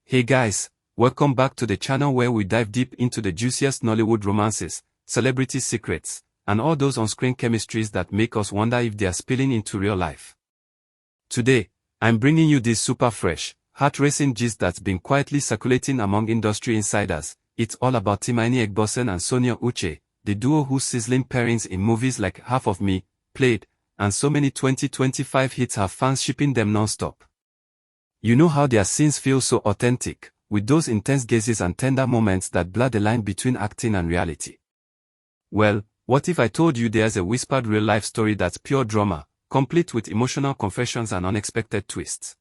Hey guys, welcome back to the channel where we dive deep into the juiciest Nollywood romances, celebrity secrets, and all those on-screen chemistries that make us wonder if they are spilling into real life. Today, I'm bringing you this super fresh, heart-racing gist that's been quietly circulating among industry insiders. It's all about Timini Egbuson and Sonia, the duo whose sizzling pairings in movies like Half of Me, Played, and so many 2025 hits have fans shipping them non-stop. You know how their scenes feel so authentic, with those intense gazes and tender moments that blur the line between acting and reality. Well, what if I told you there's a whispered real-life story that's pure drama, complete with emotional confessions and unexpected twists?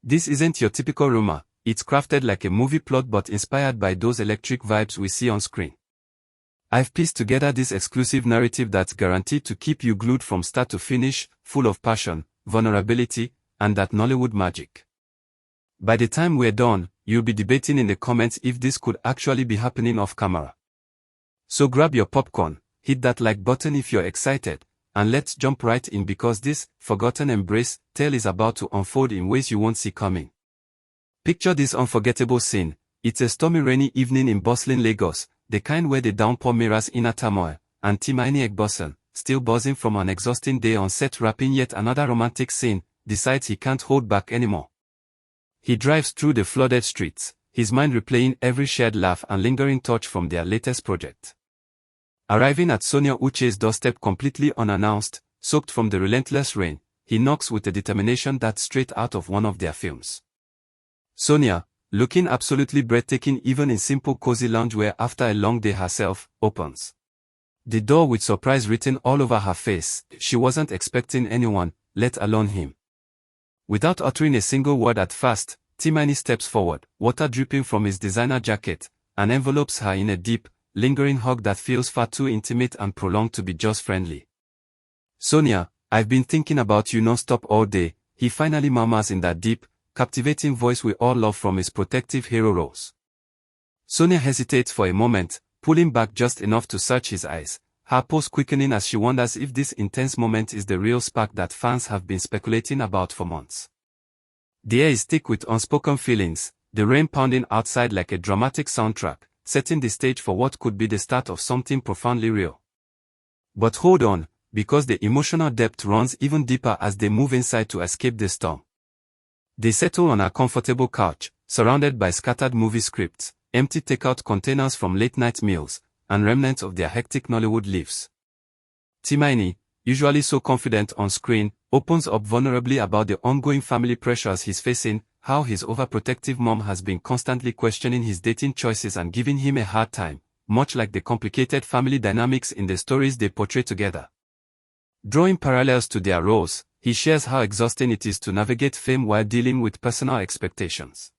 This isn't your typical rumor, it's crafted like a movie plot but inspired by those electric vibes we see on screen. I've pieced together this exclusive narrative that's guaranteed to keep you glued from start to finish, full of passion, vulnerability, and that Nollywood magic. By the time we're done, you'll be debating in the comments if this could actually be happening off camera. So grab your popcorn, hit that like button if you're excited, and let's jump right in because this forgotten embrace tale is about to unfold in ways you won't see coming. Picture this unforgettable scene. It's a stormy rainy evening in bustling Lagos, the kind where the downpour mirrors inner turmoil, and Timini Egbuson, still buzzing from an exhausting day on set wrapping yet another romantic scene, decides he can't hold back anymore. He drives through the flooded streets, his mind replaying every shared laugh and lingering touch from their latest project. Arriving at Sonia Uche's doorstep completely unannounced, soaked from the relentless rain, he knocks with a determination that's straight out of one of their films. Sonia, looking absolutely breathtaking even in simple cozy loungewear after a long day herself, opens the door with surprise written all over her face. She wasn't expecting anyone, let alone him. Without uttering a single word at first, Timini steps forward, water dripping from his designer jacket, and envelopes her in a deep, lingering hug that feels far too intimate and prolonged to be just friendly. Sonia, I've been thinking about you non-stop all day, he finally murmurs in that deep, captivating voice we all love from his protective hero roles. Sonia hesitates for a moment, pulling back just enough to search his eyes, her pulse quickening as she wonders if this intense moment is the real spark that fans have been speculating about for months. The air is thick with unspoken feelings, the rain pounding outside like a dramatic soundtrack, setting the stage for what could be the start of something profoundly real. But hold on, because the emotional depth runs even deeper as they move inside to escape the storm. They settle on a comfortable couch, surrounded by scattered movie scripts, empty takeout containers from late-night meals, and remnants of their hectic Nollywood lives. Timini, usually so confident on screen, opens up vulnerably about the ongoing family pressures he's facing, how his overprotective mom has been constantly questioning his dating choices and giving him a hard time, much like the complicated family dynamics in the stories they portray together. Drawing parallels to their roles, he shares how exhausting it is to navigate fame while dealing with personal expectations.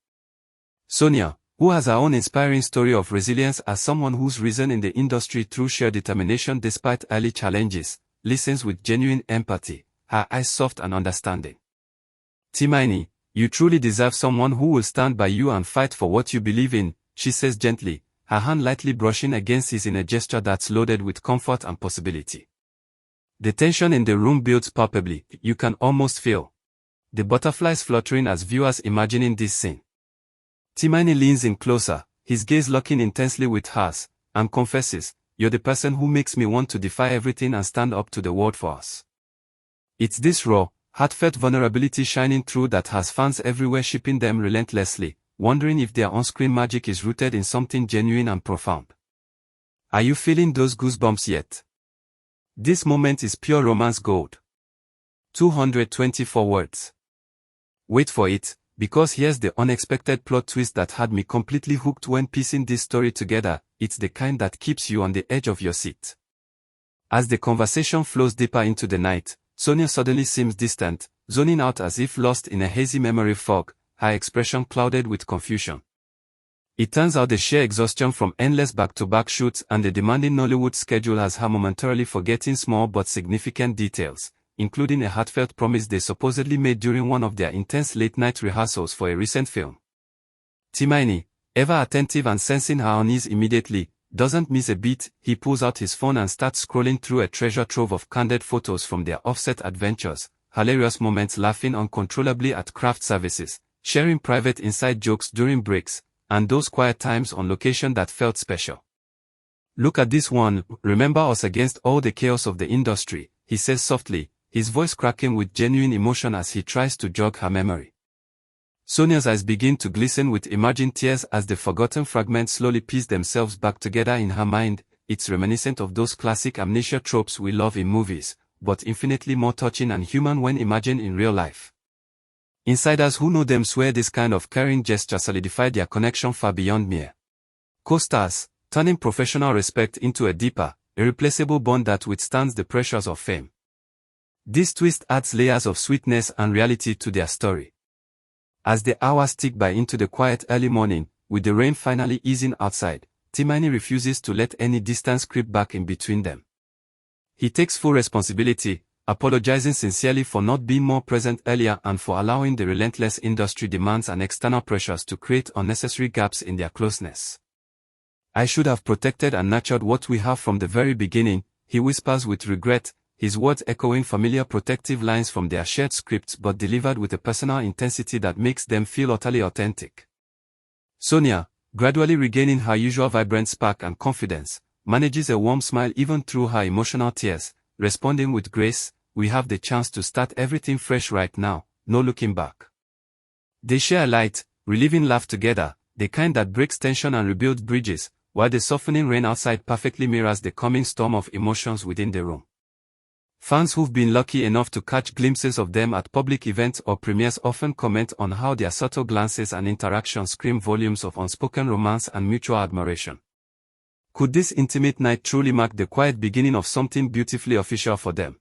Sonia, who has her own inspiring story of resilience as someone who's risen in the industry through sheer determination despite early challenges, listens with genuine empathy, her eyes soft and understanding. Timini, you truly deserve someone who will stand by you and fight for what you believe in, she says gently, her hand lightly brushing against his in a gesture that's loaded with comfort and possibility. The tension in the room builds palpably, you can almost feel the butterflies fluttering as viewers imagining this scene. Timini leans in closer, his gaze locking intensely with hers, and confesses, "You're the person who makes me want to defy everything and stand up to the world for us." It's this raw, heartfelt vulnerability shining through that has fans everywhere shipping them relentlessly, wondering if their on-screen magic is rooted in something genuine and profound. Are you feeling those goosebumps yet? This moment is pure romance gold. 224 words. Wait for it, because here's the unexpected plot twist that had me completely hooked when piecing this story together. It's the kind that keeps you on the edge of your seat. As the conversation flows deeper into the night, Sonia suddenly seems distant, zoning out as if lost in a hazy memory fog, her expression clouded with confusion. It turns out the sheer exhaustion from endless back-to-back shoots and the demanding Nollywood schedule has her momentarily forgetting small but significant details, including a heartfelt promise they supposedly made during one of their intense late-night rehearsals for a recent film. Timini, ever attentive and sensing her unease immediately, doesn't miss a beat. He pulls out his phone and starts scrolling through a treasure trove of candid photos from their offset adventures, hilarious moments laughing uncontrollably at craft services, sharing private inside jokes during breaks, and those quiet times on location that felt special. "Look at this one, remember us against all the chaos of the industry," he says softly, his voice cracking with genuine emotion as he tries to jog her memory. Sonia's eyes begin to glisten with emerging tears as the forgotten fragments slowly piece themselves back together in her mind. It's reminiscent of those classic amnesia tropes we love in movies, but infinitely more touching and human when imagined in real life. Insiders who know them swear this kind of caring gesture solidified their connection far beyond mere co-stars, turning professional respect into a deeper, irreplaceable bond that withstands the pressures of fame. This twist adds layers of sweetness and reality to their story. As the hours tick by into the quiet early morning, with the rain finally easing outside, Timini refuses to let any distance creep back in between them. He takes full responsibility, apologizing sincerely for not being more present earlier and for allowing the relentless industry demands and external pressures to create unnecessary gaps in their closeness. "I should have protected and nurtured what we have from the very beginning," he whispers with regret, his words echoing familiar protective lines from their shared scripts but delivered with a personal intensity that makes them feel utterly authentic. Sonia, gradually regaining her usual vibrant spark and confidence, manages a warm smile even through her emotional tears, responding with grace, "We have the chance to start everything fresh right now, no looking back." They share a light, relieving laugh together, the kind that breaks tension and rebuilds bridges, while the softening rain outside perfectly mirrors the coming storm of emotions within the room. Fans who've been lucky enough to catch glimpses of them at public events or premieres often comment on how their subtle glances and interactions scream volumes of unspoken romance and mutual admiration. Could this intimate night truly mark the quiet beginning of something beautifully official for them?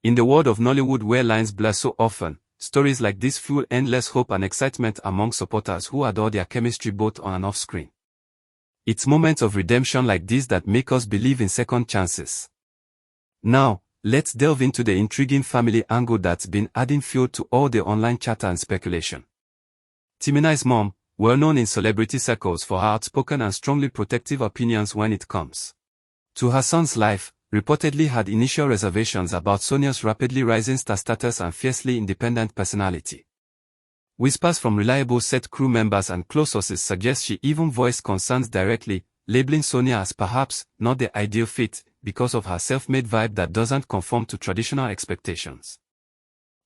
In the world of Nollywood where lines blur so often, stories like this fuel endless hope and excitement among supporters who adore their chemistry both on and off screen. It's moments of redemption like this that make us believe in second chances. Now, let's delve into the intriguing family angle that's been adding fuel to all the online chatter and speculation. Timini's mom, well known in celebrity circles for her outspoken and strongly protective opinions when it comes to her son's life, reportedly had initial reservations about Sonia's rapidly rising star status and fiercely independent personality. Whispers from reliable set crew members and close sources suggest she even voiced concerns directly, labeling Sonia as perhaps not the ideal fit, because of her self-made vibe that doesn't conform to traditional expectations.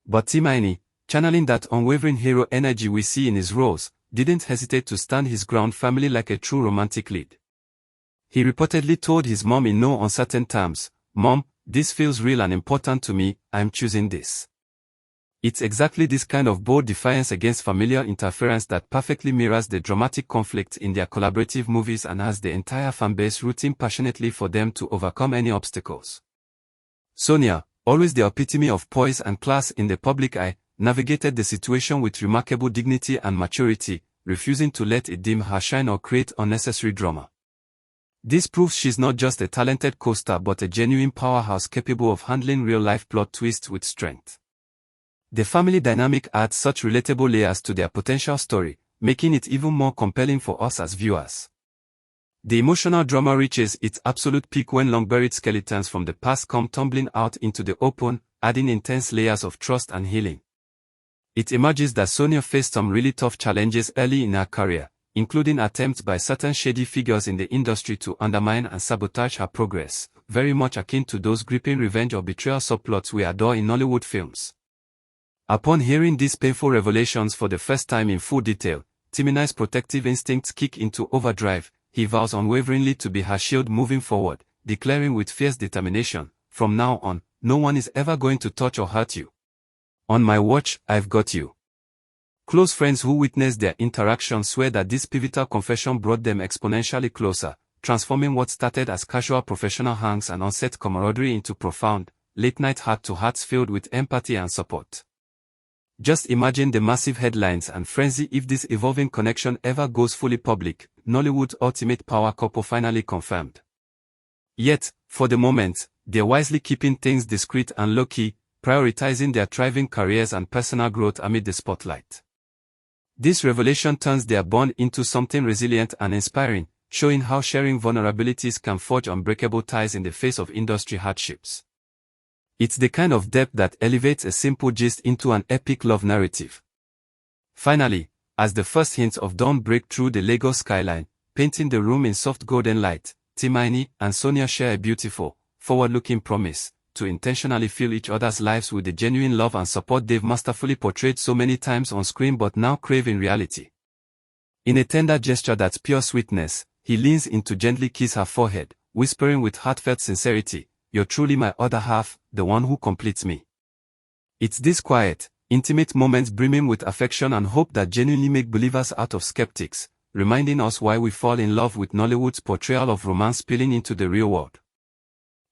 But Timini, channeling that unwavering hero energy we see in his roles, didn't hesitate to stand his ground firmly like a true romantic lead. He reportedly told his mom in no uncertain terms, "Mom, this feels real and important to me, I'm choosing this." It's exactly this kind of bold defiance against familiar interference that perfectly mirrors the dramatic conflict in their collaborative movies and has the entire fanbase rooting passionately for them to overcome any obstacles. Sonia, always the epitome of poise and class in the public eye, navigated the situation with remarkable dignity and maturity, refusing to let it dim her shine or create unnecessary drama. This proves she's not just a talented co-star but a genuine powerhouse capable of handling real-life plot twists with strength. The family dynamic adds such relatable layers to their potential story, making it even more compelling for us as viewers. The emotional drama reaches its absolute peak when long-buried skeletons from the past come tumbling out into the open, adding intense layers of trust and healing. It emerges that Sonia faced some really tough challenges early in her career, including attempts by certain shady figures in the industry to undermine and sabotage her progress, very much akin to those gripping revenge or betrayal subplots we adore in Nollywood films. Upon hearing these painful revelations for the first time in full detail, Timini's protective instincts kick into overdrive. He vows unwaveringly to be her shield moving forward, declaring with fierce determination, "From now on, no one is ever going to touch or hurt you. On my watch, I've got you." Close friends who witnessed their interaction swear that this pivotal confession brought them exponentially closer, transforming what started as casual professional hangs and on-set camaraderie into profound, late-night heart-to-hearts filled with empathy and support. Just imagine the massive headlines and frenzy if this evolving connection ever goes fully public. Nollywood's ultimate power couple finally confirmed. Yet, for the moment, they're wisely keeping things discreet and low-key, prioritizing their thriving careers and personal growth amid the spotlight. This revelation turns their bond into something resilient and inspiring, showing how sharing vulnerabilities can forge unbreakable ties in the face of industry hardships. It's the kind of depth that elevates a simple gist into an epic love narrative. Finally, as the first hints of dawn break through the Lagos skyline, painting the room in soft golden light, Timini and Sonia share a beautiful, forward-looking promise to intentionally fill each other's lives with the genuine love and support they've masterfully portrayed so many times on screen but now crave in reality. In a tender gesture that's pure sweetness, he leans in to gently kiss her forehead, whispering with heartfelt sincerity, "You're truly my other half, the one who completes me." It's these quiet, intimate moments brimming with affection and hope that genuinely make believers out of skeptics, reminding us why we fall in love with Nollywood's portrayal of romance spilling into the real world.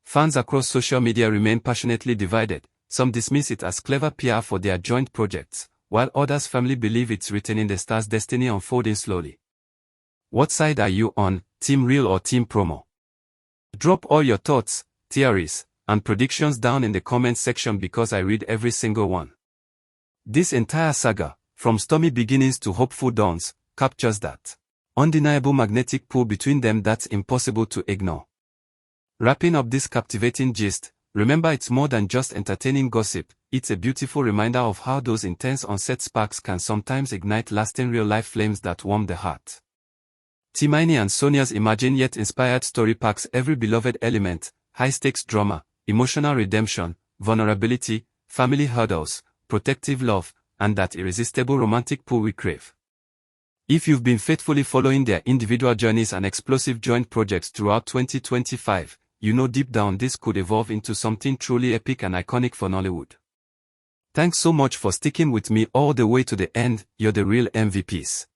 Fans across social media remain passionately divided. Some dismiss it as clever PR for their joint projects, while others firmly believe it's written in the stars' destiny unfolding slowly. What side are you on, Team Real or Team Promo? Drop all your thoughts, theories, and predictions down in the comments section because I read every single one. This entire saga, from stormy beginnings to hopeful dawns, captures that undeniable magnetic pull between them that's impossible to ignore. Wrapping up this captivating gist, remember it's more than just entertaining gossip, it's a beautiful reminder of how those intense on-set sparks can sometimes ignite lasting real-life flames that warm the heart. Timini and Sonia's imagine yet inspired story packs every beloved element: high-stakes drama, emotional redemption, vulnerability, family hurdles, protective love, and that irresistible romantic pull we crave. If you've been faithfully following their individual journeys and explosive joint projects throughout 2025, you know deep down this could evolve into something truly epic and iconic for Nollywood. Thanks so much for sticking with me all the way to the end, you're the real MVPs.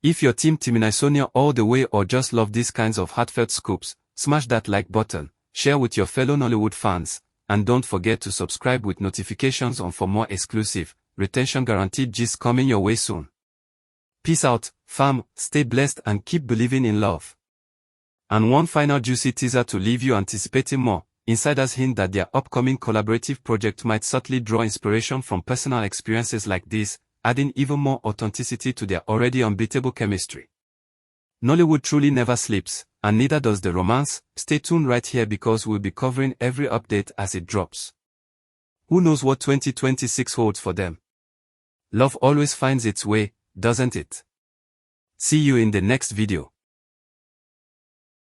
If you're Team Timini Sonia all the way or just love these kinds of heartfelt scoops, smash that like button, share with your fellow Nollywood fans, and don't forget to subscribe with notifications on for more exclusive, retention guaranteed gists coming your way soon. Peace out, fam, stay blessed and keep believing in love. And one final juicy teaser to leave you anticipating more. Insiders hint that their upcoming collaborative project might subtly draw inspiration from personal experiences like this, adding even more authenticity to their already unbeatable chemistry. Nollywood truly never sleeps, and neither does the romance. Stay tuned right here because we'll be covering every update as it drops. Who knows what 2026 holds for them? Love always finds its way, doesn't it? See you in the next video.